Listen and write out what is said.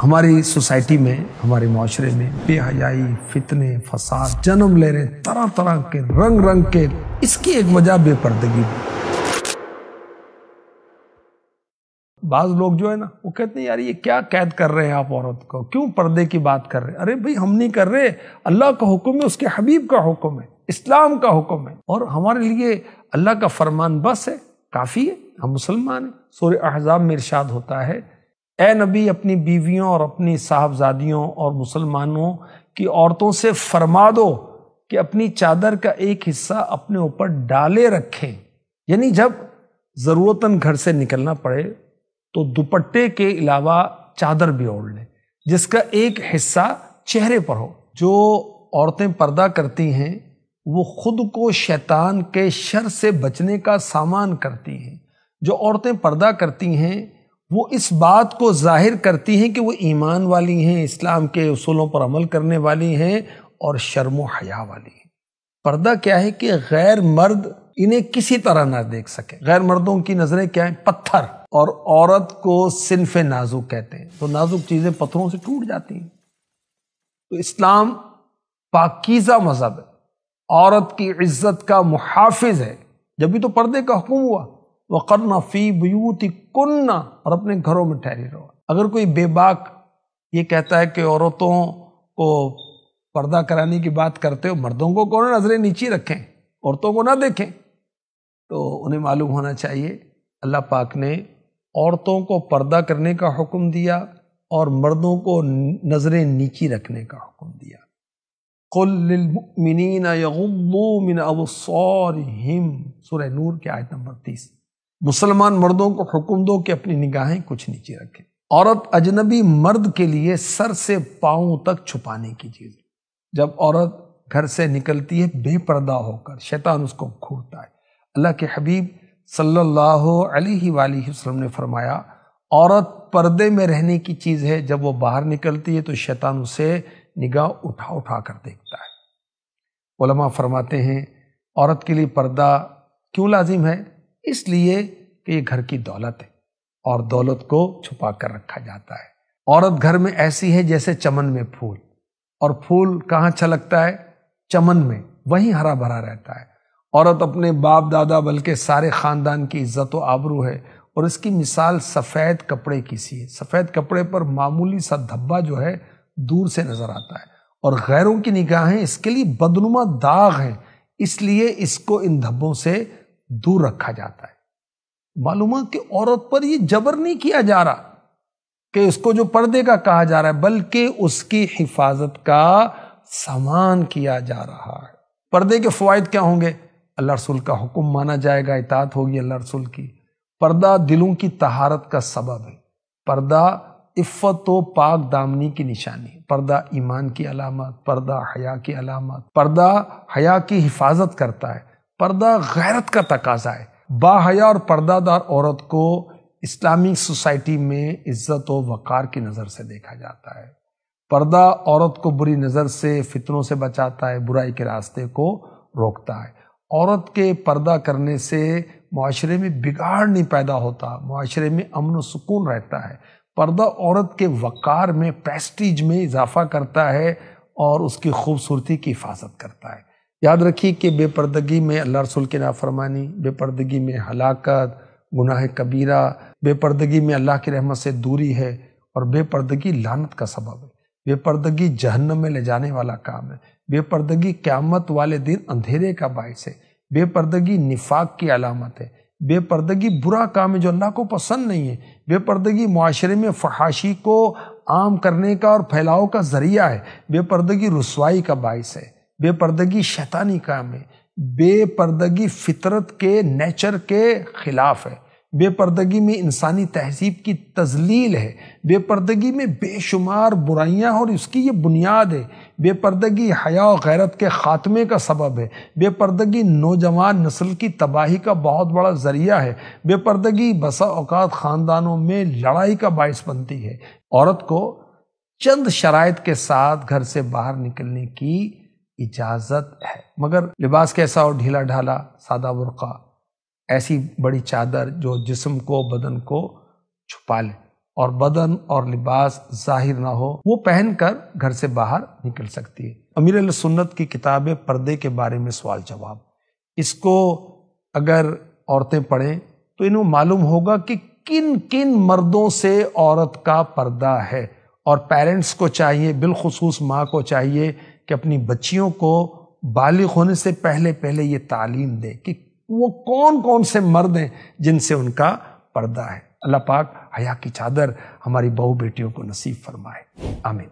ہماری سوسائٹی میں، ہمارے معاشرے میں بے حیائی، فتنے، فساد جنم لے رہے، طرح طرح کے رنگ کے۔ اس کی ایک وجہ بے پردگی ہے۔ بعض لوگ جو ہے نا وہ کہتے ہیں یار یہ کیا قید کر رہے ہیں آپ عورت کو، کیوں پردے کی بات کر رہے ہیں؟ ارے بھائی ہم نہیں کر رہے، اللہ کا حکم ہے، اس کے حبیب کا حکم ہے، اسلام کا حکم ہے، اور ہمارے لیے اللہ کا فرمان بس ہے، کافی ہے، ہم مسلمان ہیں۔ سورہ احزاب میں ارشاد ہوتا ہے، اے نبی اپنی بیویوں اور اپنی صاحبزادیوں اور مسلمانوں کی عورتوں سے فرما دو کہ اپنی چادر کا ایک حصہ اپنے اوپر ڈالے رکھیں، یعنی جب ضرورتاً گھر سے نکلنا پڑے تو دوپٹے کے علاوہ چادر بھی اوڑھ لیں جس کا ایک حصہ چہرے پر ہو۔ جو عورتیں پردہ کرتی ہیں وہ خود کو شیطان کے شر سے بچنے کا سامان کرتی ہیں۔ جو عورتیں پردہ کرتی ہیں وہ اس بات کو ظاہر کرتی ہیں کہ وہ ایمان والی ہیں، اسلام کے اصولوں پر عمل کرنے والی ہیں اور شرم و حیا والی ہیں۔ پردہ کیا ہے کہ غیر مرد انہیں کسی طرح نہ دیکھ سکے۔ غیر مردوں کی نظریں کیا ہیں؟ پتھر، اور عورت کو صنف نازک کہتے ہیں، تو نازک چیزیں پتھروں سے ٹوٹ جاتی ہیں۔ تو اسلام پاکیزہ مذہب ہے، عورت کی عزت کا محافظ ہے، جبھی تو پردے کا حکم ہوا، وَقَرْنَ فِي بُيُوتِكُنَّ، اور اپنے گھروں میں ٹھہری رہو۔ اگر کوئی بے باک یہ کہتا ہے کہ عورتوں کو پردہ کرانے کی بات کرتے ہو، مردوں کو کون نظریں نیچی رکھیں، عورتوں کو نہ دیکھیں، تو انہیں معلوم ہونا چاہیے اللہ پاک نے عورتوں کو پردہ کرنے کا حکم دیا اور مردوں کو نظریں نیچی رکھنے کا حکم دیا۔ قُل لِّلْمُؤْمِنِينَ يَغُضُّوا مِنْ أَبْصَارِهِمْ، سورہ نور کی آیت نمبر 30۔ مسلمان مردوں کو حکم دو کہ اپنی نگاہیں کچھ نیچے رکھیں۔ عورت اجنبی مرد کے لیے سر سے پاؤں تک چھپانے کی چیز ہے۔ جب عورت گھر سے نکلتی ہے بے پردہ ہو کر، شیطان اس کو گھورتا ہے۔ اللہ کے حبیب صلی اللہ علیہ وآلہ وسلم نے فرمایا، عورت پردے میں رہنے کی چیز ہے، جب وہ باہر نکلتی ہے تو شیطان اسے نگاہ اٹھا کر دیکھتا ہے۔ علماء فرماتے ہیں عورت کے لیے پردہ کیوں لازم ہے؟ اس لیے کہ یہ گھر کی دولت ہے اور دولت کو چھپا کر رکھا جاتا ہے۔ عورت گھر میں ایسی ہے جیسے چمن میں پھول، اور پھول کہاں چھلکتا ہے؟ چمن میں، وہیں ہرا بھرا رہتا ہے۔ عورت اپنے باپ دادا بلکہ سارے خاندان کی عزت و آبرو ہے، اور اس کی مثال سفید کپڑے کی سی ہے۔ سفید کپڑے پر معمولی سا دھبا جو ہے دور سے نظر آتا ہے، اور غیروں کی نگاہیں اس کے لیے بدنما داغ ہیں، اس لیے اس کو ان دھبوں سے دور رکھا جاتا ہے۔ معلوم ہے کہ عورت پر یہ جبر نہیں کیا جا رہا کہ اس کو جو پردے کا کہا جا رہا ہے، بلکہ اس کی حفاظت کا سامان کیا جا رہا ہے۔ پردے کے فوائد کیا ہوں گے؟ اللہ رسول کا حکم مانا جائے گا، اطاعت ہوگی اللہ رسول کی۔ پردہ دلوں کی طہارت کا سبب ہے۔ پردہ عفت و پاک دامنی کی نشانی ہے۔ پردہ ایمان کی علامت، پردہ حیا کی علامت، پردہ حیا کی حفاظت کرتا ہے۔ پردہ غیرت کا تقاضا ہے۔ با حیا اور پردہ دار عورت کو اسلامی سوسائٹی میں عزت و وقار کی نظر سے دیکھا جاتا ہے۔ پردہ عورت کو بری نظر سے، فتنوں سے بچاتا ہے، برائی کے راستے کو روکتا ہے۔ عورت کے پردہ کرنے سے معاشرے میں بگاڑ نہیں پیدا ہوتا، معاشرے میں امن و سکون رہتا ہے۔ پردہ عورت کے وقار میں، پریسٹیج میں اضافہ کرتا ہے اور اس کی خوبصورتی کی حفاظت کرتا ہے۔ یاد رکھیے کہ بے پردگی میں اللہ رسول کی نافرمانی، بے پردگی میں ہلاکت، گناہ کبیرہ، بے پردگی میں اللہ کی رحمت سے دوری ہے، اور بے پردگی لعنت کا سبب ہے۔ بے پردگی جہنم میں لے جانے والا کام ہے۔ بے پردگی قیامت والے دن اندھیرے کا باعث ہے۔ بے پردگی نفاق کی علامت ہے۔ بے پردگی برا کام ہے جو اللہ کو پسند نہیں ہے۔ بے پردگی معاشرے میں فحاشی کو عام کرنے کا اور پھیلاؤ کا ذریعہ ہے۔ بے پردگی رسوائی کا باعث ہے۔ بے پردگی شیطانی کام ہے۔ بے پردگی فطرت کے، نیچر کے خلاف ہے۔ بے پردگی میں انسانی تہذیب کی تذلیل ہے۔ بے پردگی میں بے شمار برائیاں اور اس کی یہ بنیاد ہے۔ بے پردگی حیا و غیرت کے خاتمے کا سبب ہے۔ بے پردگی نوجوان نسل کی تباہی کا بہت بڑا ذریعہ ہے۔ بے پردگی بسا اوقات خاندانوں میں لڑائی کا باعث بنتی ہے۔ عورت کو چند شرائط کے ساتھ گھر سے باہر نکلنے کی اجازت ہے، مگر لباس کیسا ہو؟ ڈھیلا ڈھالا، سادہ برقع، ایسی بڑی چادر جو جسم کو، بدن کو چھپا لے۔ اور بدن اور لباس ظاہر نہ ہو وہ پہن کر گھر سے باہر نکل سکتی ہے۔ امیر اہل سنت کی کتاب پردے کے بارے میں سوال جواب، اس کو اگر عورتیں پڑھیں تو انہیں معلوم ہوگا کہ کن کن مردوں سے عورت کا پردہ ہے، اور پیرنٹس کو چاہیے، بالخصوص ماں کو چاہیے کہ اپنی بچیوں کو بالغ ہونے سے پہلے یہ تعلیم دے کہ وہ کون کون سے مرد ہیں جن سے ان کا پردہ ہے۔ اللہ پاک حیا کی چادر ہماری بہو بیٹیوں کو نصیب فرمائے، آمین۔